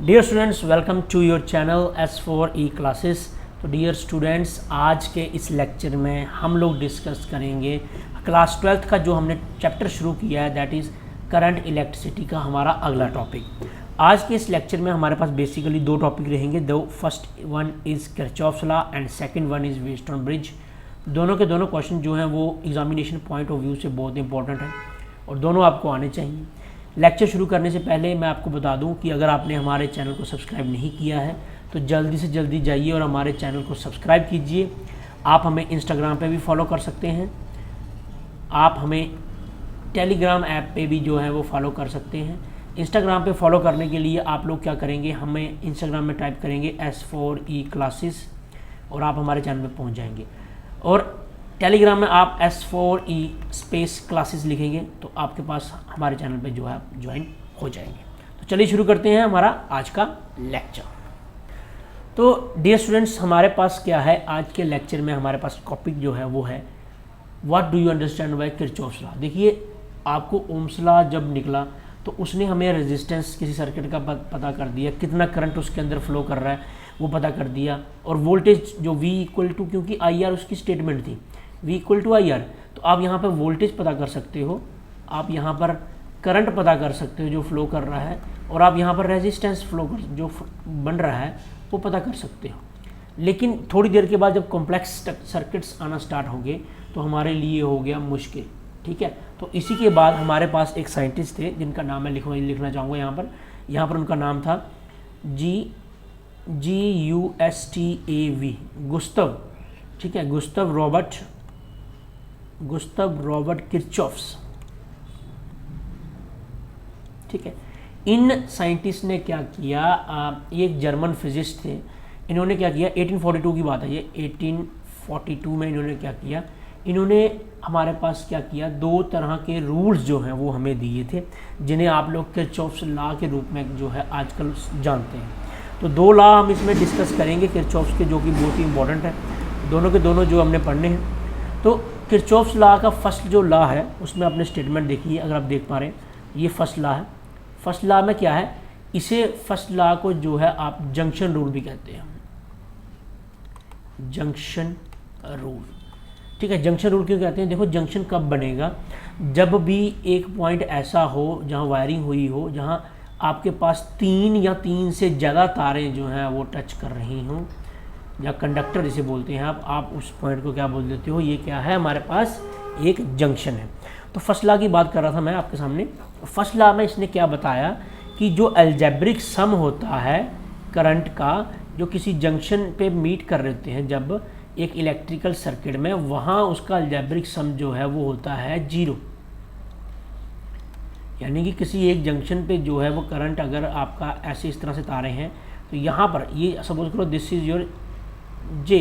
Dear students, welcome to your channel S4E classes. तो dear students, आज के इस लेक्चर में हम लोग डिस्कस करेंगे क्लास 12th का जो हमने चैप्टर शुरू किया है, दैट इज़ करंट इलेक्ट्रिसिटी का हमारा अगला टॉपिक। आज के इस लेक्चर में हमारे पास बेसिकली दो टॉपिक रहेंगे। दो first one is Kirchhoff's law and second one is Wheatstone bridge. दोनों के दोनों क्वेश्चन जो हैं वो एग्जामिनेशन पॉइंट ऑफ व्यू से बहुत इंपॉर्टेंट हैं और दोनों आपको आने चाहिए। लेक्चर शुरू करने से पहले मैं आपको बता दूं कि अगर आपने हमारे चैनल को सब्सक्राइब नहीं किया है तो जल्दी से जल्दी जाइए और हमारे चैनल को सब्सक्राइब कीजिए। आप हमें इंस्टाग्राम पे भी फॉलो कर सकते हैं, आप हमें टेलीग्राम ऐप पे भी जो है वो फॉलो कर सकते हैं। इंस्टाग्राम पे फॉलो करने के लिए आप लोग क्या करेंगे, हमें इंस्टाग्राम में टाइप करेंगे S4E क्लासेस और आप हमारे चैनल में पहुँच जाएंगे। और टेलीग्राम में आप S4E स्पेस क्लासेस लिखेंगे तो आपके पास हमारे चैनल पे जो है आप ज्वाइन हो जाएंगे। तो चलिए शुरू करते हैं हमारा आज का लेक्चर। तो डियर स्टूडेंट्स, हमारे पास क्या है आज के लेक्चर में, हमारे पास टॉपिक जो है वो है what do you understand by Kirchhoff's law. देखिए, आपको ओम्स लॉ जब निकला तो उसने हमें रेजिस्टेंस किसी सर्किट का पता कर दिया, कितना करंट उसके अंदर फ्लो कर रहा है वो पता कर दिया, और वोल्टेज जो V इक्वल टू, क्योंकि IR उसकी स्टेटमेंट थी, V इक्वल टू IR, तो आप यहाँ पर वोल्टेज पता कर सकते हो, आप यहाँ पर करंट पता कर सकते हो जो फ्लो कर रहा है, और आप यहाँ पर रेजिस्टेंस फ्लो जो बन रहा है वो पता कर सकते हो। लेकिन थोड़ी देर के बाद जब कॉम्प्लेक्स सर्किट्स आना स्टार्ट होंगे तो हमारे लिए हो गया मुश्किल। ठीक है, तो इसी के बाद हमारे पास एक साइंटिस्ट थे जिनका नाम मैं लिखना चाहूँगा यहाँ पर उनका नाम था GUSTAV, गुस्तव। ठीक है, गुस्तव रॉबर्ट किरचॉफ्स। ठीक है, इन साइंटिस्ट ने क्या किया, ये एक जर्मन फिजिस्ट थे। इन्होंने क्या किया, 1842 की बात है ये, 1842 में इन्होंने क्या किया, इन्होंने हमारे पास क्या किया, दो तरह के रूल्स जो हैं वो हमें दिए थे जिन्हें आप लोग किरचॉफ्स लॉ के रूप में जो है आजकल जानते हैं। तो दो लॉ हम इसमें डिस्कस करेंगे किरचॉफ्स के, जो कि बहुत ही इंपॉर्टेंट है, दोनों के दोनों जो हमने पढ़ने हैं। तो किरचॉफ्स लॉ का फर्स्ट जो लॉ है उसमें अपने स्टेटमेंट देखिए, अगर आप देख पा रहे हैं ये फर्स्ट लॉ है। फर्स्ट लॉ में क्या है, इसे फर्स्ट लॉ को जो है आप जंक्शन रूल भी कहते हैं, जंक्शन रूल। ठीक है, जंक्शन रूल क्यों कहते हैं, देखो जंक्शन कब बनेगा, जब भी एक पॉइंट ऐसा हो जहां वायरिंग हुई हो, जहां आपके पास 3 या 3 से ज़्यादा तारें जो हैं वो टच कर रही हों, या कंडक्टर जिसे बोलते हैं आप उस पॉइंट को क्या बोल देते हो, ये क्या है, हमारे पास एक जंक्शन है। तो फर्स्ट लॉ की बात कर रहा था मैं आपके सामने। फर्स्ट लॉ में इसने क्या बताया कि जो अलजेब्रिक सम होता है करंट का, जो किसी जंक्शन पे मीट कर रहे हैं जब एक इलेक्ट्रिकल सर्किट में, वहाँ उसका अलजेब्रिक सम जो है वो होता है 0। यानी कि किसी एक जंक्शन पे जो है वो करंट अगर आपका ऐसे इस तरह से तारे हैं, तो यहाँ पर ये सपोज करो दिस इज़ योर J,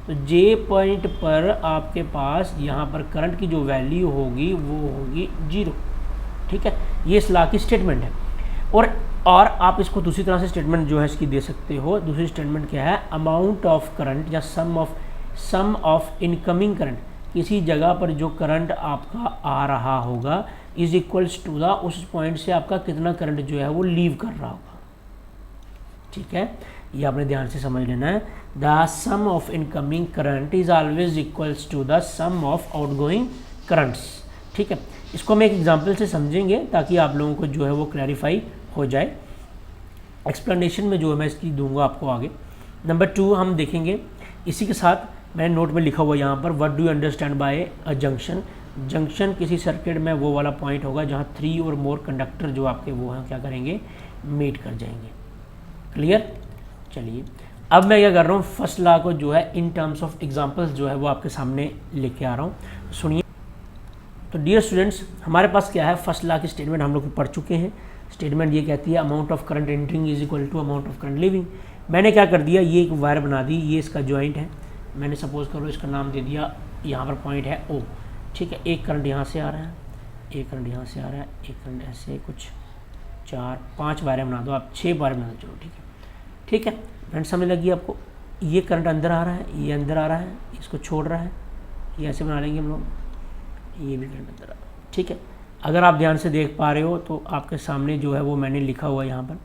तो J पॉइंट पर आपके पास यहाँ पर करंट की जो वैल्यू होगी वो होगी 0। ठीक है, ये इस लॉ की स्टेटमेंट है। और आप इसको दूसरी तरह से स्टेटमेंट जो है इसकी दे सकते हो। दूसरी स्टेटमेंट क्या है, अमाउंट ऑफ करंट या सम ऑफ इनकमिंग करंट, किसी जगह पर जो करंट आपका आ रहा होगा इज इक्वल्स टू द, उस पॉइंट से आपका कितना करंट जो है वो लीव कर रहा होगा। ठीक है, ये आपने ध्यान से समझ लेना है। The sum of incoming current is always equals to the sum of outgoing currents. ठीक है, इसको हम एक एग्जांपल से समझेंगे ताकि आप लोगों को जो है वो क्लैरिफाई हो जाए। एक्सप्लेनेशन में जो है मैं इसकी दूंगा आपको आगे। नंबर 2 हम देखेंगे, इसी के साथ मैंने नोट में लिखा हुआ यहाँ पर, what do you understand by a junction. Junction किसी सर्किट में वो वाला पॉइंट होगा जहाँ 3 और मोर कंडक्टर जो आपके वो हैं क्या करेंगे, मीट कर जाएंगे। क्लियर। चलिए, अब मैं क्या कर रहा हूँ, फर्स्ट लॉ को जो है इन टर्म्स ऑफ एग्जांपल्स जो है वो आपके सामने लेके आ रहा हूँ, सुनिए। तो डियर स्टूडेंट्स, हमारे पास क्या है, फर्स्ट लॉ की स्टेटमेंट हम लोग पढ़ चुके हैं। स्टेटमेंट ये कहती है amount of current entering is equal to amount of current leaving. मैंने क्या कर दिया, ये एक वायर बना दी, ये इसका जॉइंट है, मैंने सपोज करो इसका नाम दे दिया, यहाँ पर पॉइंट है O। ठीक है, एक करंट यहाँ से आ रहा है, एक करंट यहाँ से आ रहा है, एक करंट ऐसे, कुछ 4-5 वायरें बना दो आप, 6 वायरें बना दो, चलो ठीक है। ठीक है, फ्रेंड समझ लगी आपको, ये करंट अंदर आ रहा है, ये अंदर आ रहा है, इसको छोड़ रहा है, ये ऐसे बना लेंगे हम लोग, ये भी करंट अंदर आ रहा है। ठीक है, अगर आप ध्यान से देख पा रहे हो तो आपके सामने जो है वो मैंने लिखा हुआ है यहाँ पर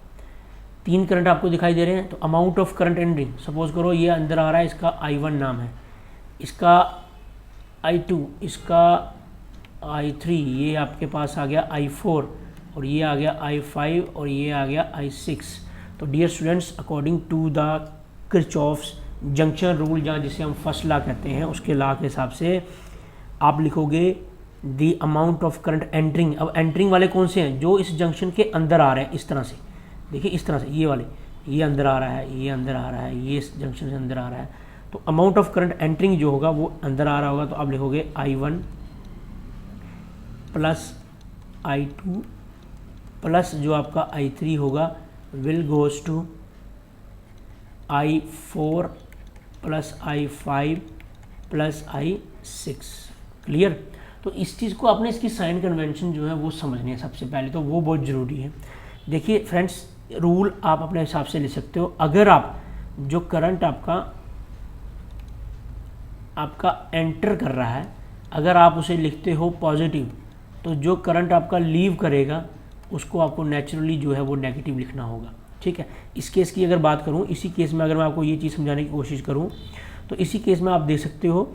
3 करंट आपको दिखाई दे रहे हैं। तो amount of current entering, suppose करो ये अंदर आ रहा है, इसका I1 नाम है, इसका I2, इसका I3, ये आपके पास आ गया I4, और ये आ गया I5, और ये आ गया I6। तो dear students, according to the Kirchhoff's junction rule, जहाँ जिसे हम फर्स्ट लॉ कहते हैं, उसके लॉ के हिसाब से आप लिखोगे the amount of current entering. अब एंटरिंग वाले कौन से हैं? जो इस जंक्शन के अंदर आ रहे हैं, इस तरह से देखिए, इस तरह से ये वाले, ये अंदर आ रहा है, ये अंदर आ रहा है, ये इस जंक्शन से अंदर आ रहा है। तो अमाउंट ऑफ करंट एंटरिंग जो होगा वो अंदर आ रहा होगा, तो आप लिखोगे I1 प्लस I2 प्लस जो आपका I3 होगा will goes to I4 plus I5 plus I6। Clear? तो इस चीज़ को आपने, इसकी साइन कन्वेंशन जो है वो समझनी है सबसे पहले, तो वो बहुत ज़रूरी है। देखिए फ्रेंड्स, रूल आप अपने हिसाब से ले सकते हो। अगर आप जो करंट आपका एंटर कर रहा है, अगर आप उसे लिखते हो पॉजिटिव, तो जो करंट आपका लीव करेगा उसको आपको नेचुरली जो है वो नेगेटिव लिखना होगा। ठीक है? इस केस की अगर बात करूं, इसी केस में अगर मैं आपको ये चीज़ समझाने की कोशिश करूं, तो इसी केस में आप देख सकते हो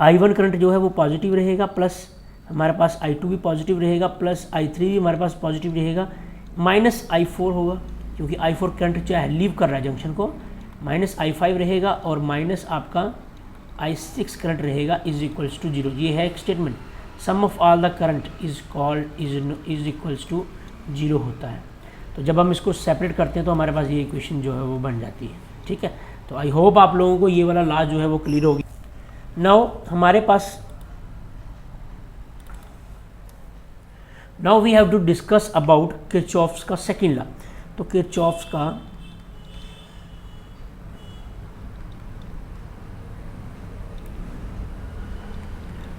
I1 करंट जो है वो पॉजिटिव रहेगा, प्लस हमारे पास I2 भी पॉजिटिव रहेगा, प्लस I3 भी हमारे पास पॉजिटिव रहेगा, माइनस I4 होगा, क्योंकि I4 करंट जो है लीव कर रहा है जंक्शन को, माइनस I5 रहेगा, और माइनस आपका I6 करंट रहेगा, इज इक्वल्स टू 0। ये है एक statement, sum of all the current is called is equals to 0 होता है। तो जब हम इसको सेपरेट करते हैं तो हमारे पास ये इक्वेशन जो है वो बन जाती है। ठीक है? तो आई होप आप लोगों को ये वाला लॉ जो है वो क्लियर होगी। नाउ हमारे पास, now we have to discuss about Kirchhoff's का सेकंड लॉ। तो किरचॉफ्स का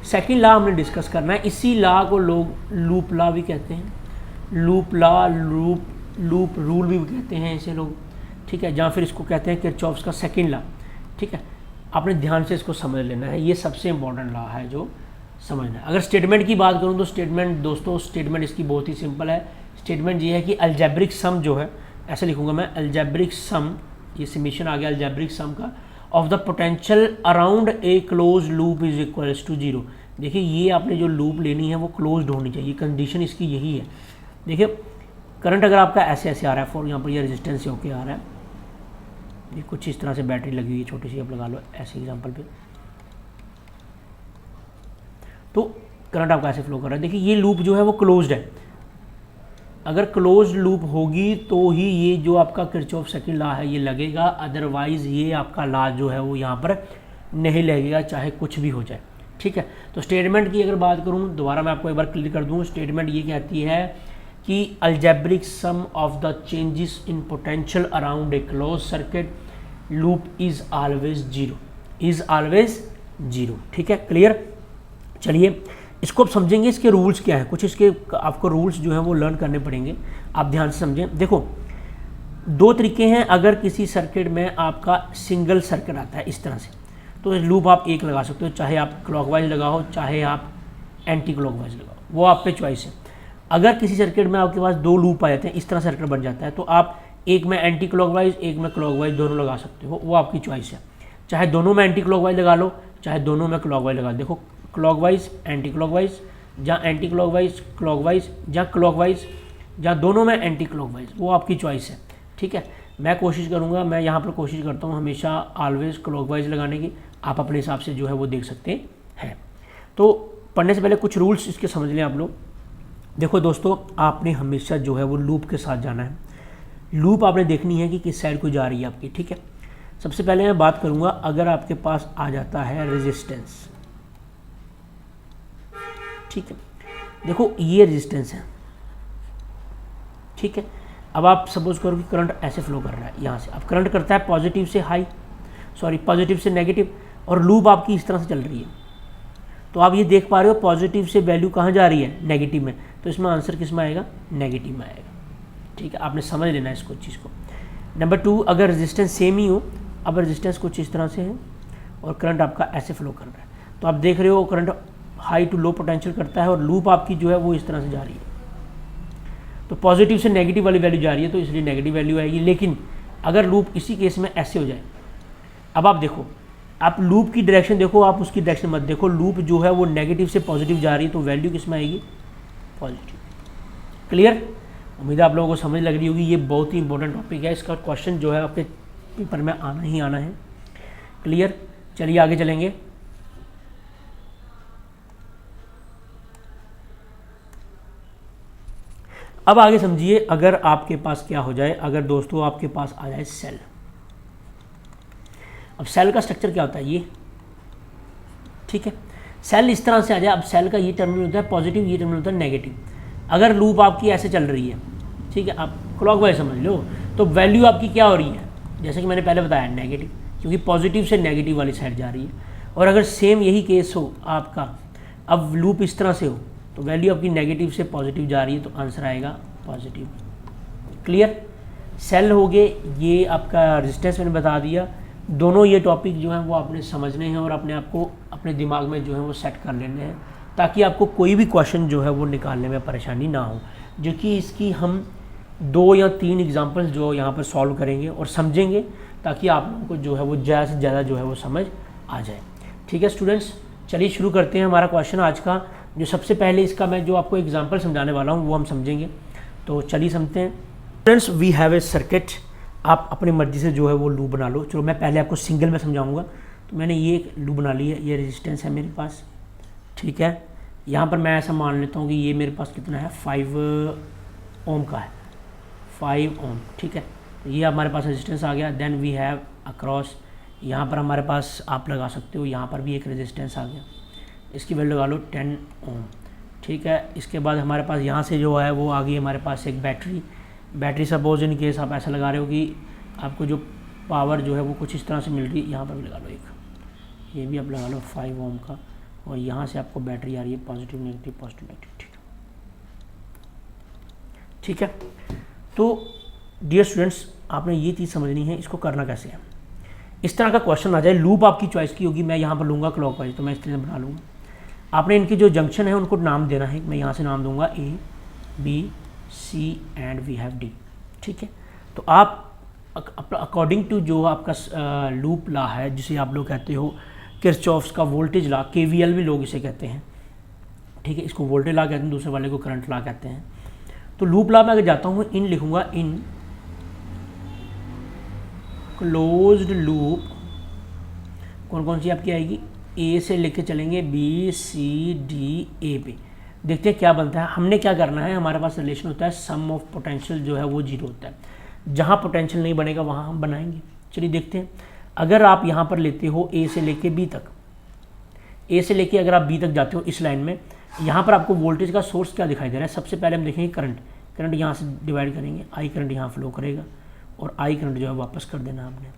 सेकंड लॉ हमने डिस्कस करना है। इसी लॉ को लोग लूप लॉ भी कहते हैं, लूप लॉ, लूप रूल भी कहते हैं इसे लोग। ठीक है? जहाँ फिर इसको कहते हैं किरचॉफ्स का सेकंड लॉ। ठीक है? आपने ध्यान से इसको समझ लेना है, ये सबसे इंपॉर्टेंट लॉ है जो समझना है। अगर स्टेटमेंट की बात करूँ तो स्टेटमेंट, दोस्तों स्टेटमेंट इसकी बहुत ही सिंपल है। स्टेटमेंट ये है कि अलजेब्रिक सम जो है, ऐसे लिखूंगा मैं, अलजेब्रिक सम, ये समेशन आ गया अलजेब्रिक सम का, of the potential around a close loop is equals to 0। देखिए ये आपने जो लूप लेनी है वो क्लोज्ड होनी चाहिए, कंडीशन इसकी यही है। देखिए करंट अगर आपका ऐसे ऐसे आ रहा है, फॉर यहाँ पर ये रेजिस्टेंस से होके आ रहा है, ये कुछ इस तरह से बैटरी लगी हुई है छोटी सी, आप लगा लो ऐसे एग्जांपल पे, तो करंट आपका ऐसे फ्लो कर रहा है। देखिए ये लूप जो है वो क्लोज्ड है, अगर क्लोज्ड लूप होगी तो ही ये जो आपका किरचॉफ सेकंड लॉ है ये लगेगा, अदरवाइज ये आपका लॉ जो है वो यहाँ पर नहीं लगेगा, चाहे कुछ भी हो जाए। ठीक है? तो स्टेटमेंट की अगर बात करूँ, दोबारा मैं आपको एक बार क्लियर कर दूँ, स्टेटमेंट ये कहती है कि algebraic sum of the changes in potential around a close circuit loop is always 0, is always 0। ठीक है? क्लियर? चलिए इसको अब समझेंगे, इसके रूल्स क्या है, कुछ इसके आपको रूल्स जो हैं वो लर्न करने पड़ेंगे, आप ध्यान से समझें। देखो दो तरीके हैं, अगर किसी सर्किट में आपका सिंगल सर्किट आता है इस तरह से, तो लूप आप एक लगा सकते हो, चाहे आप क्लॉकवाइज लगाओ चाहे आप एंटी क्लॉकवाइज लगाओ, वो आप पे चॉइस है। अगर किसी सर्किट में आपके पास दो लूप आ जाते हैं, इस तरह सर्किट बन जाता है, तो आप एक में एंटी क्लॉकवाइज एक में क्लॉकवाइज दोनों लगा सकते हो, वो आपकी चॉइस है। चाहे दोनों में एंटी क्लॉकवाइज लगा लो, चाहे दोनों में क्लॉकवाइज लगा लो। देखो क्लॉकवाइज एंटी क्लॉकवाइज, जहाँ एंटी क्लॉकवाइज क्लॉकवाइज, जहाँ क्लॉकवाइज, जहाँ दोनों में एंटी क्लॉकवाइज, वो आपकी चॉइस है। ठीक है? मैं कोशिश करूँगा, मैं यहाँ पर कोशिश करता हूँ हमेशा ऑलवेज क्लॉकवाइज लगाने की, आप अपने हिसाब से जो है वो देख सकते हैं। तो पढ़ने से पहले कुछ रूल्स इसके समझ लें आप लोग। देखो दोस्तों, आपने हमेशा जो है वो लूप के साथ जाना है, लूप आपने देखनी है कि किस साइड को जा रही है आपकी। ठीक है? सबसे पहले मैं बात करूँगा, अगर आपके पास आ जाता है रेजिस्टेंस, ठीक है, देखो ये रेजिस्टेंस है, ठीक है, अब आप सपोज करो कि करंट ऐसे फ्लो कर रहा है यहाँ से, अब करंट करता है पॉजिटिव से हाई, सॉरी पॉजिटिव से नेगेटिव, और लूप आपकी इस तरह से चल रही है, तो आप ये देख पा रहे हो पॉजिटिव से वैल्यू कहाँ जा रही है, नेगेटिव में, तो इसमें आंसर किस में आएगा, नेगेटिव में आएगा। ठीक है? आपने समझ लेना है इसको चीज़ को। नंबर 2, अगर रेजिस्टेंस सेम ही हो, अब रेजिस्टेंस कुछ इस तरह से है और करंट आपका ऐसे फ्लो कर रहा है, तो आप देख रहे हो current high to low potential करता है और लूप आपकी जो है वो इस तरह से जा रही है। तो पॉजिटिव से नेगेटिव वाली वैल्यू जा रही है तो इसलिए नेगेटिव वैल्यू आएगी। लेकिन अगर लूप इसी केस में ऐसे हो जाए, अब आप देखो, आप लूप की डायरेक्शन देखो, आप उसकी डायरेक्शन मत देखो, लूप जो है वो नेगेटिव से पॉजिटिव जा रही है तो वैल्यू किस में आएगी, पॉजिटिव। क्लियर? उम्मीद है आप लोगों को समझ लग रही होगी। ये बहुत ही इंपॉर्टेंट टॉपिक है, इसका क्वेश्चन जो है आपके पेपर में आना ही आना है। क्लियर? चलिए आगे चलेंगे। अब आगे समझिए, अगर आपके पास क्या हो जाए, अगर दोस्तों आपके पास आ जाए सेल। अब सेल का स्ट्रक्चर क्या होता है, ये ठीक है, सेल इस तरह से आ जाए। अब सेल का ये टर्मिनल होता है पॉजिटिव, ये टर्मिनल होता है नेगेटिव। अगर लूप आपकी ऐसे चल रही है, ठीक है, आप क्लॉकवाइज समझ लो, तो वैल्यू आपकी क्या हो रही है, जैसे कि मैंने पहले बताया नेगेटिव, क्योंकि पॉजिटिव से नेगेटिव वाली साइड जा रही है। और अगर सेम यही केस हो आपका, अब लूप इस तरह से हो तो वैल्यू आपकी नेगेटिव से पॉजिटिव जा रही है तो आंसर आएगा पॉजिटिव। क्लियर? सेल हो गए, ये आपका रेजिस्टेंस मैंने बता दिया। दोनों ये टॉपिक जो हैं वो आपने समझने हैं और अपने आप को अपने दिमाग में जो है वो सेट कर लेने हैं, ताकि आपको कोई भी क्वेश्चन जो है वो निकालने में परेशानी ना हो। जो कि इसकी हम 2 या 3 एग्जांपल्स जो यहाँ पर सॉल्व करेंगे और समझेंगे, ताकि आप लोगों को जो है वो ज़्यादा से ज़्यादा जो है वो समझ आ जाए। ठीक है स्टूडेंट्स, चलिए शुरू करते हैं हमारा क्वेश्चन आज का। जो सबसे पहले इसका मैं जो आपको एग्जांपल समझाने वाला हूँ वो हम समझेंगे, तो चलिए समझते हैं। Students, we have a circuit. आप अपनी मर्जी से जो है वो लूप बना लो। चलो मैं पहले आपको सिंगल में समझाऊंगा। तो मैंने ये एक लूप बना ली है, ये रेजिस्टेंस है मेरे पास, ठीक है। यहाँ पर मैं ऐसा मान लेता हूँ कि ये मेरे पास कितना है, 5 ओम का है, 5 ओम, ठीक है। तो ये हमारे पास रेजिस्टेंस आ गया। देन वी हैव अक्रॉस, यहाँ पर हमारे पास आप लगा सकते हो, यहाँ पर भी एक रेजिस्टेंस आ गया, इसकी वैल्यू लगा लो 10 ओम, ठीक है। इसके बाद हमारे पास यहाँ से जो है वो आ गई हमारे पास एक बैटरी। सपोज इन केस आप ऐसा लगा रहे हो कि आपको जो पावर जो है वो कुछ इस तरह से मिल रही है, यहाँ पर भी लगा लो एक, ये भी आप लगा लो 5 ओम का, और यहाँ से आपको बैटरी आ रही है पॉजिटिव नेगेटिव पॉजिटिव नेगेटिव, ठीक है। तो डियर स्टूडेंट्स, आपने ये चीज़ समझनी है, इसको करना कैसे है। इस तरह का क्वेश्चन आ जाए, लूप आपकी चॉइस की होगी, मैं यहाँ पर लूँगा क्लॉकवाइज, तो मैं इस तरह से बना लूँगा। आपने इनके जो जंक्शन है उनको नाम देना है। मैं यहाँ से नाम दूंगा A, B, C and we have D, ठीक है। तो आप अकॉर्डिंग टू जो आपका लूप ला है, जिसे आप लोग कहते हो किरचॉफ्स का वोल्टेज ला, KVL भी लोग इसे कहते हैं, ठीक है। इसको वोल्टेज ला कहते हैं, दूसरे वाले को करंट ला कहते हैं। तो लूप ला में अगर जाता हूँ, इन लिखूंगा, इन क्लोज्ड लूप कौन कौन सी आपकी आएगी, A से लेके चलेंगे B, C, D, A पे, देखते हैं क्या बनता है। हमने क्या करना है, हमारे पास रिलेशन होता है सम ऑफ पोटेंशियल जो है वो 0 होता है। जहाँ पोटेंशियल नहीं बनेगा वहाँ हम बनाएंगे। चलिए देखते हैं। अगर आप यहाँ पर लेते हो A से लेके B तक, A से लेके अगर आप B तक जाते हो इस लाइन में, यहाँ पर आपको वोल्टेज का सोर्स क्या दिखाई दे रहा है। सबसे पहले हम देखेंगे करंट यहाँ से डिवाइड करेंगे, I करंट यहाँ फ्लो करेगा और I करंट जो है वापस कर देना आपने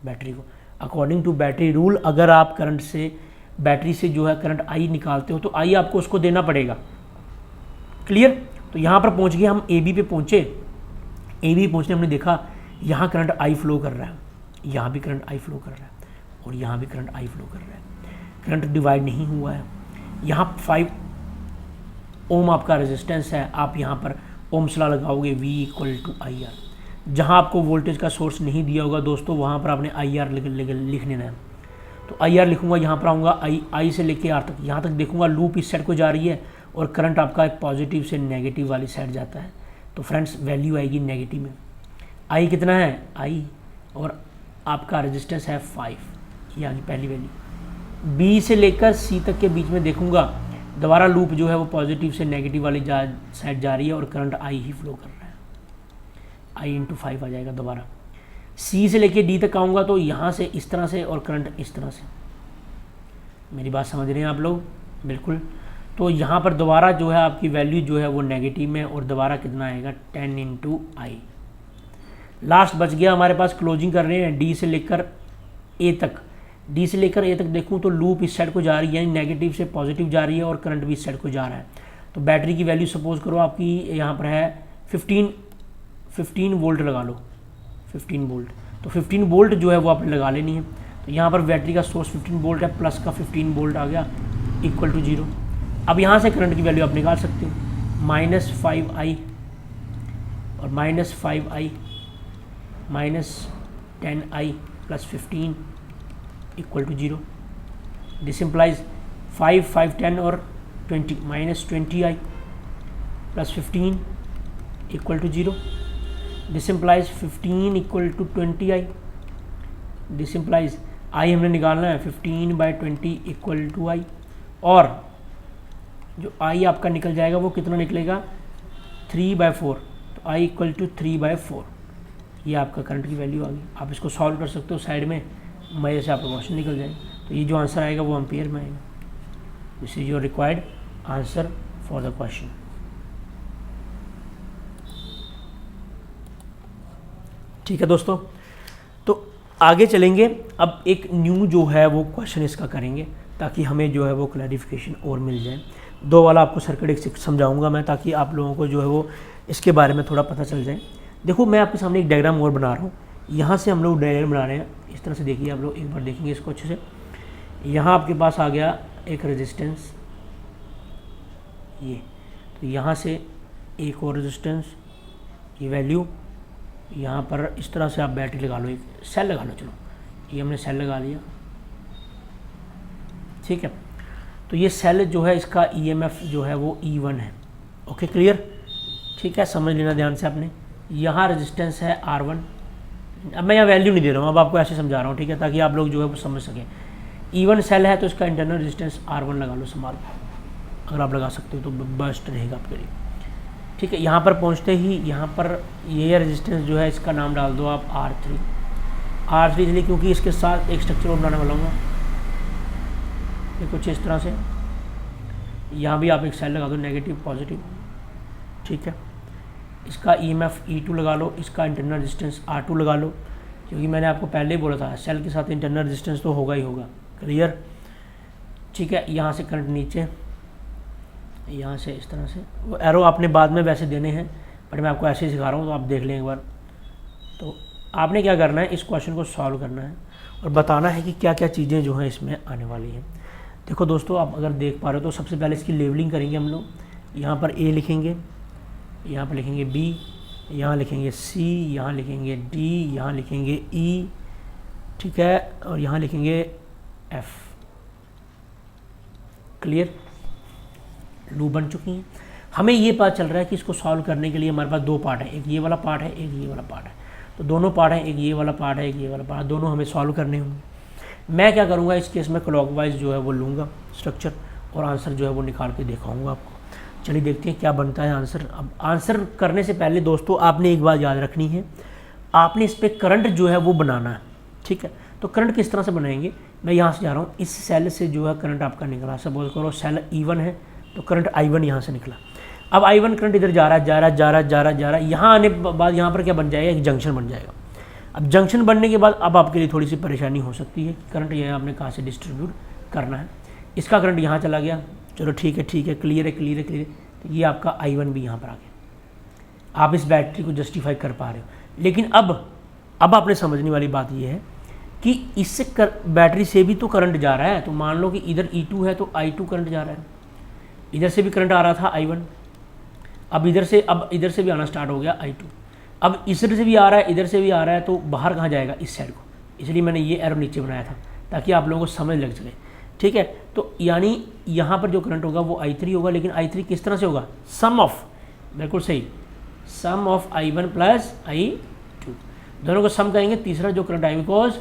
बैटरी को। अकॉर्डिंग टू बैटरी रूल, अगर आप करंट से बैटरी से जो है करंट I निकालते हो तो I आपको उसको देना पड़ेगा। क्लियर? तो यहाँ पर पहुँच गए हम, AB पे पहुँचे। AB पहुँचने हमने देखा यहाँ करंट I फ्लो कर रहा है, यहाँ भी करंट I फ्लो कर रहा है और यहाँ भी करंट I फ्लो कर रहा है। करंट डिवाइड नहीं हुआ है। यहाँ 5 ओम आपका रेजिस्टेंस है। आप यहाँ पर ओम्स लॉ लगाओगे, V = IR। जहाँ आपको वोल्टेज का सोर्स नहीं दिया होगा दोस्तों, वहाँ पर आपने IR लिख लेना है। तो IR लिखूंगा, यहाँ पर आऊँगा I से लेके R तक, यहाँ तक देखूंगा लूप इस साइड को जा रही है और करंट आपका पॉजिटिव से नेगेटिव वाली साइड जाता है। तो फ्रेंड्स वैल्यू आएगी नेगेटिव में। I कितना है, I, और आपका रेजिस्टेंस है 5, ये आ गई पहली वैल्यू। B से लेकर C तक के बीच में देखूंगा, दोबारा लूप जो है वो पॉजिटिव से नेगेटिव वाली साइड जा रही है और करंट I ही फ्लो कर रहा है, I × 5 आ जाएगा दोबारा। C से लेके D तक आऊँगा तो यहाँ से इस तरह से और करंट इस तरह से। मेरी बात समझ रहे हैं आप लोग? बिल्कुल। तो यहाँ पर दोबारा जो है आपकी वैल्यू जो है वो नेगेटिव में, और दोबारा कितना आएगा 10 × I। लास्ट बच गया हमारे पास, क्लोजिंग कर रहे हैं D से लेकर A तक। D से लेकर A तक देखूँ तो लूप इस साइड को जा रही है, यानी नेगेटिव से पॉजिटिव जा रही है और करंट भी इस साइड को जा रहा है। तो बैटरी की वैल्यू सपोज करो आपकी यहाँ पर है 15 वोल्ट लगा लो, 15 वोल्ट। तो 15 वोल्ट जो है वो आपने लगा लेनी है। तो यहाँ पर बैटरी का सोर्स 15 वोल्ट है, प्लस का 15 वोल्ट आ गया = 0। अब यहाँ से करंट की वैल्यू आप निकाल सकते हो, -5I और -5i -10i plus 15 equal to 0। This implies 5, 5, 10 और 20 -20i plus 15 equal to 0। This implies 15 equal to 20i। This implies i हमने निकालना है 15/20 इक्वल टू i, और जो i आपका निकल जाएगा वो कितना निकलेगा 3/4, तो i इक्वल टू 3/4। ये आपका करंट की वैल्यू आ गई। आप इसको सॉल्व कर सकते हो साइड में, मजे से आपका क्वेश्चन निकल जाएगा। तो ये जो आंसर आएगा वो एम्पियर में आएगा। This is your required answer for the question. ठीक है दोस्तों, तो आगे चलेंगे। अब एक न्यू जो है वो क्वेश्चन इसका करेंगे ताकि हमें जो है वो क्लैरिफिकेशन और मिल जाए। 2 वाला आपको सर्किट एक समझाऊंगा मैं, ताकि आप लोगों को जो है वो इसके बारे में थोड़ा पता चल जाए। देखो मैं आपके सामने एक डायग्राम और बना रहा हूँ। यहाँ से हम लोग डायग्राम बना रहे हैं, इस तरह से देखिए आप लोग एक बार देखेंगे इसको अच्छे से। यहाँ आपके पास आ गया एक रेजिस्टेंस ये, तो यहाँ से एक और रेजिस्टेंस की वैल्यू, यहाँ पर इस तरह से आप बैटरी लगा लो, एक सेल लगा लो। चलो ये हमने सेल लगा लिया, ठीक है। तो ये सेल जो है इसका EMF जो है वो E1 है। ओके क्लियर, ठीक है, समझ लेना ध्यान से आपने। यहाँ रेजिस्टेंस है R1। अब मैं यहाँ वैल्यू नहीं दे रहा हूँ, अब आपको ऐसे समझा रहा हूँ, ठीक है, ताकि आप लोग जो है वो समझ सकें। E1 सेल है तो इसका इंटरनल रेजिस्टेंस R1 लगा लो संभाल, अगर आप लगा सकते हो तो बेस्ट रहेगा आपके लिए, ठीक है। यहाँ पर पहुँचते ही यहाँ पर ये रेजिस्टेंस जो है इसका नाम डाल दो आप R3 इसलिए क्योंकि इसके साथ एक स्ट्रक्चर और बनाने वाला हूँ ये कुछ इस तरह से। यहाँ भी आप एक सेल लगा दो, नेगेटिव पॉजिटिव, ठीक है। इसका EMF E2 लगा लो, इसका इंटरनल रेजिस्टेंस R2 लगा लो, क्योंकि मैंने आपको पहले ही बोला था सेल के साथ इंटरनल रेजिस्टेंस तो होगा ही होगा। क्लियर, ठीक है। यहाँ से करंट नीचे, यहाँ से इस तरह से, वो एरो आपने बाद में वैसे देने हैं, बट मैं आपको ऐसे ही सिखा रहा हूँ तो आप देख लें एक बार। तो आपने क्या करना है, इस क्वेश्चन को सॉल्व करना है और बताना है कि क्या क्या चीज़ें जो हैं इसमें आने वाली हैं। देखो दोस्तों, आप अगर देख पा रहे हो तो सबसे पहले इसकी लेवलिंग करेंगे हम लोग। यहाँ पर A लिखेंगे, यहाँ पर लिखेंगे B, यहाँ लिखेंगे C, यहाँ लिखेंगे D, यहाँ लिखेंगे E, ठीक है, और यहाँ लिखेंगे F। क्लियर, लूप बन चुकी हैं। हमें ये पता चल रहा है कि इसको सॉल्व करने के लिए हमारे पास 2 पार्ट है, एक ये वाला पार्ट है, एक ये वाला पार्ट है। तो दोनों पार्ट हैं, एक ये वाला पार्ट है, एक ये वाला पार्ट, दोनों हमें सॉल्व करने होंगे। मैं क्या करूँगा इस केस में क्लॉकवाइज जो है वो लूँगा स्ट्रक्चर, और आंसर जो है वो निकाल के दिखाऊँगा आपको। चलिए देखते हैं क्या बनता है आंसर। अब आंसर करने से पहले दोस्तों आपने एक बात याद रखनी है, आपने इस पर करंट जो है वो बनाना है, ठीक है। तो करंट किस तरह से बनाएंगे, मैं यहाँ से जा रहा हूँ, इस सेल से जो है करंट आपका निकला। सपोज करो सेल E1 है तो करंट I1 यहाँ से निकला। अब I1 करंट इधर जा रहा है, यहाँ आने के बाद यहाँ पर क्या बन जाएगा, एक जंक्शन बन जाएगा। अब जंक्शन बनने के बाद अब आपके लिए थोड़ी सी परेशानी हो सकती है, करंट ये आपने कहाँ से डिस्ट्रीब्यूट करना है। इसका करंट यहाँ चला गया, चलो ठीक है, क्लियर है। तो ये आपका I1 भी यहाँ पर आ गया। आप इस बैटरी को जस्टिफाई कर पा रहे हो। लेकिन अब आपने समझने वाली बात ये है कि इससे बैटरी से भी तो करंट जा रहा है। तो मान लो कि इधर E2 है तो I2 करंट जा रहा है, इधर से भी करंट आ रहा था I1, अब इधर से भी आना स्टार्ट हो गया I2। अब इधर से भी आ रहा है, इधर से भी आ रहा है, तो बाहर कहाँ जाएगा, इस साइड को। इसलिए मैंने ये एरो नीचे बनाया था ताकि आप लोगों को समझ लग सके, ठीक है। तो यानी यहाँ पर जो करंट होगा वो I3 होगा, लेकिन I3 किस तरह से होगा, सम ऑफ, बिल्कुल सही, सम ऑफ I1 प्लस I2, दोनों को सम करेंगे, तीसरा जो करंट आएगा, because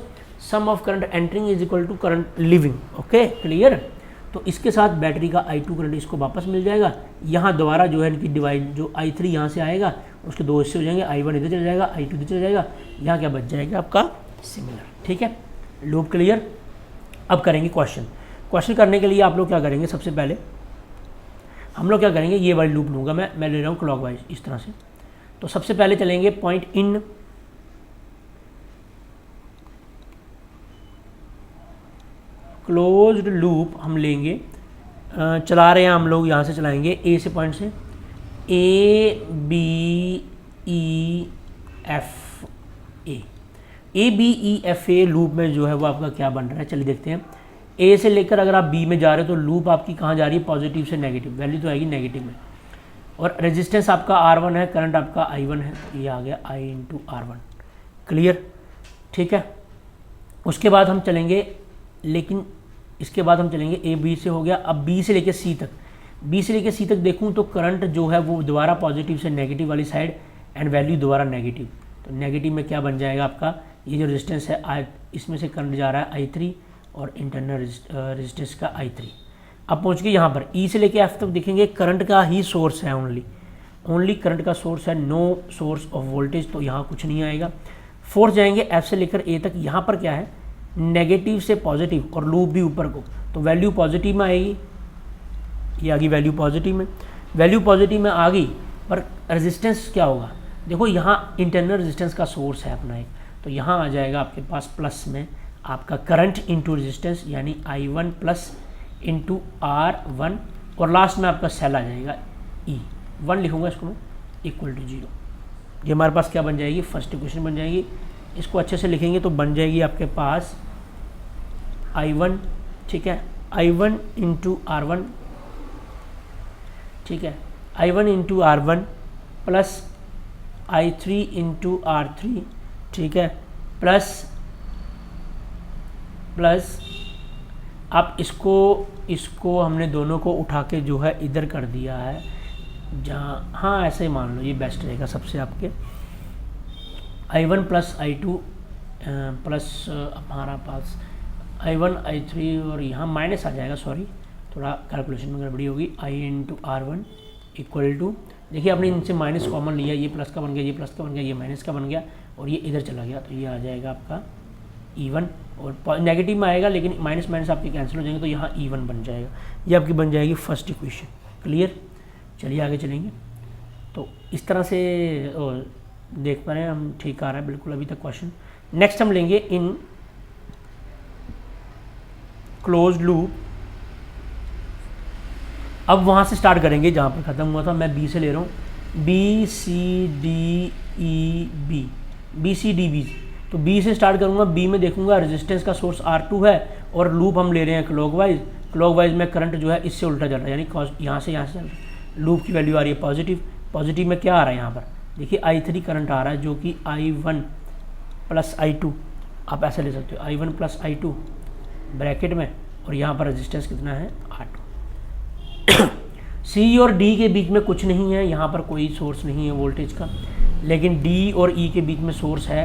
sum of current entering is equal to current leaving. Okay clear. तो इसके साथ बैटरी का I2 करंट इसको वापस मिल जाएगा। यहाँ दोबारा जो है इनकी डिवाइड, जो I3 यहाँ से आएगा उसके 2 हिस्से हो जाएंगे, I1 इधर चला जाएगा, I2 इधर चला जाएगा, यहाँ क्या बच जाएगा आपका सिमिलर, ठीक है। Loop clear. अब करेंगे क्वेश्चन करने के लिए आप लोग क्या करेंगे, सबसे पहले हम लोग क्या करेंगे, ये वाली लूप लूँगा मैं ले रहा हूँ क्लॉकवाइज इस तरह से। तो सबसे पहले चलेंगे पॉइंट इन, क्लोज्ड लूप हम लेंगे, चला रहे हैं हम लोग, यहाँ से चलाएंगे ए से, पॉइंट से ABEFA लूप में जो है वो आपका क्या बन रहा है। चलिए देखते हैं। ए से लेकर अगर आप बी में जा रहे हो तो लूप आपकी कहाँ जा रही है, पॉजिटिव से नेगेटिव, वैल्यू तो आएगी नेगेटिव में। और रेजिस्टेंस आपका R1 है, करंट आपका I1 है, तो ये आ गया I इंटू R1। क्लियर, ठीक है। उसके बाद हम चलेंगे, लेकिन इसके बाद हम चलेंगे ए बी से हो गया। अब बी से लेके सी तक, बी से लेके सी तक देखूँ तो करंट जो है वो दोबारा पॉजिटिव से नेगेटिव वाली साइड एंड वैल्यू दोबारा नेगेटिव। तो नेगेटिव में क्या बन जाएगा आपका, ये जो रेजिस्टेंस है इसमें से करंट जा रहा है I3 और इंटरनल रेजिस्टेंस का I3। अब पहुँच गए यहाँ पर ई से लेके एफ तक देखेंगे, करंट का ही सोर्स है, ओनली करंट का सोर्स है, नो सोर्स ऑफ वोल्टेज, तो यहाँ कुछ नहीं आएगा। फोर्थ जाएंगे एफ से लेकर ए तक, यहाँ पर क्या है, नेगेटिव से पॉजिटिव और लूप भी ऊपर को, तो वैल्यू पॉजिटिव में आएगी, ये आ गई वैल्यू पॉजिटिव में, वैल्यू पॉजिटिव में आ गई, पर रेजिस्टेंस क्या होगा, देखो यहाँ इंटरनल रेजिस्टेंस का सोर्स है अपना एक, तो यहाँ आ जाएगा आपके पास प्लस में आपका करंट इंटू रेजिस्टेंस, यानी I1 प्लस इंटू R1, और लास्ट में आपका सेल आ जाएगा E1 लिखूँगा इसको मैं, इक्वल टू 0। ये हमारे पास क्या बन जाएगी, फर्स्ट इक्वेशन बन जाएगी। इसको अच्छे से लिखेंगे तो बन जाएगी आपके पास I1, ठीक है, I1 इंटू R1, ठीक है, I1 into R1 plus I3 into R3, ठीक है, प्लस अब इसको हमने दोनों को उठा के जो है इधर कर दिया है, जहाँ, हाँ ऐसे ही मान लो, ये बेस्ट रहेगा सबसे आपके। I1 प्लस I2 प्लस हमारा पास I1 I3 और यहाँ माइनस आ जाएगा, सॉरी थोड़ा कैलकुलेशन में गड़बड़ी होगी, I into R1 equal to, देखिए आपने इनसे माइनस कॉमन लिया, ये प्लस का बन गया, ये प्लस का बन गया, ये माइनस का बन गया, और ये इधर चला गया, तो ये आ जाएगा आपका E1, और नेगेटिव में आएगा लेकिन माइनस माइनस आपके कैंसिल हो जाएंगे, तो यहाँ E1 बन जाएगा। ये आपकी बन जाएगी फर्स्ट इक्वेशन। क्लियर, चलिए आगे चलेंगे। तो इस तरह से देख पा रहे हैं हम, ठीक आ रहा है बिल्कुल अभी तक क्वेश्चन। नेक्स्ट हम लेंगे इन क्लोज लूप। अब वहाँ से स्टार्ट करेंगे जहाँ पर ख़त्म हुआ था, मैं बी से ले रहा हूँ, B C D E B, B C D B, तो बी से स्टार्ट करूँगा। बी में देखूँगा रेजिस्टेंस का सोर्स R2 है, और लूप हम ले रहे हैं क्लॉकवाइज में करंट जो है इससे उल्टा चल रहा है, यानी यहाँ से चल रहा है। लूप की वैल्यू आ रही है पॉजिटिव में क्या आ रहा है यहाँ पर, देखिए I3 करंट आ रहा है, जो कि I1 प्लस I2, आप ऐसे ले सकते हो, I1 प्लस I2 ब्रैकेट में, और यहाँ पर रेजिस्टेंस कितना है R2। सी और डी के बीच में कुछ नहीं है, यहाँ पर कोई सोर्स नहीं है वोल्टेज का, लेकिन डी और ई के बीच में सोर्स है,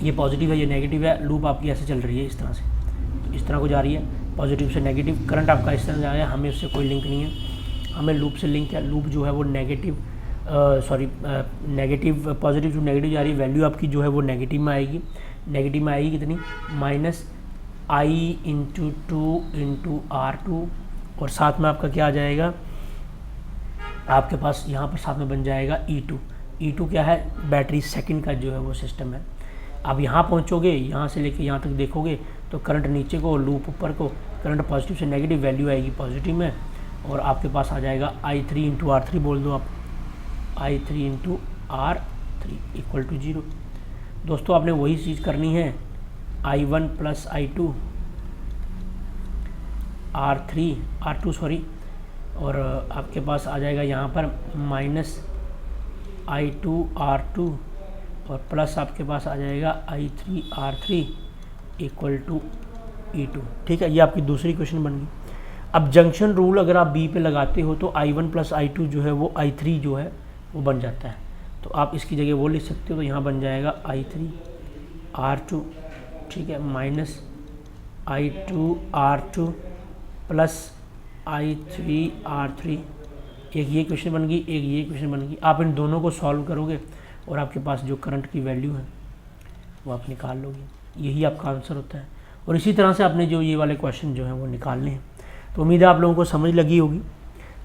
ये पॉजिटिव है, ये नेगेटिव है। लूप आपकी ऐसे चल रही है इस तरह से, तो इस तरह को जा रही है, पॉजिटिव से नेगेटिव, करंट आपका इस तरह जा रहा है, हमें उससे कोई लिंक नहीं है, हमें लूप से लिंक है। लूप जो है वो नेगेटिव पॉजिटिव टू नेगेटिव जा रही है, वैल्यू आपकी जो है वो नेगेटिव में आएगी कितनी, minus I into 2 into R2, और साथ में आपका क्या आ जाएगा, आपके पास यहाँ पर साथ में बन जाएगा E2 क्या है, बैटरी सेकंड का जो है वो सिस्टम है। अब यहाँ पहुँचोगे, यहाँ से लेके यहाँ तक देखोगे तो करंट नीचे को, लूप ऊपर को, करंट पॉजिटिव से नेगेटिव, वैल्यू आएगी पॉजिटिव में, और आपके पास आ जाएगा I3 इंटू R3, बोल दो आप, I3 into R3 equal to 0। दोस्तों आपने वही चीज़ करनी है, I1 plus I2 R2 sorry, और आपके पास आ जाएगा यहाँ पर माइनस I2 R2, और प्लस आपके पास आ जाएगा I3 R3 equal to E2। ठीक है, ये आपकी दूसरी क्वेश्चन बन गई। अब जंक्शन रूल अगर आप बी पे लगाते हो तो I1 प्लस I2 जो है वो I3 जो है वो बन जाता है, तो आप इसकी जगह वो लिख सकते हो, तो यहाँ बन जाएगा I3 R2, ठीक है, minus I2 R2 plus I3 R3। एक ये क्वेश्चन बन गई, एक ये क्वेश्चन बन गई। आप इन दोनों को सॉल्व करोगे और आपके पास जो करंट की वैल्यू है वो आप निकाल लोगे, यही आपका आंसर होता है। और इसी तरह से आपने जो ये वाले क्वेश्चन जो हैं वो निकालने हैं। तो उम्मीद है आप लोगों को समझ लगी होगी।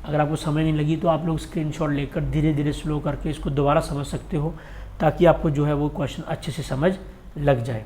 अगर आपको समझ नहीं लगी तो आप लोग स्क्रीनशॉट लेकर धीरे धीरे स्लो करके इसको दोबारा समझ सकते हो, ताकि आपको जो है वो क्वेश्चन अच्छे से समझ लग जाए।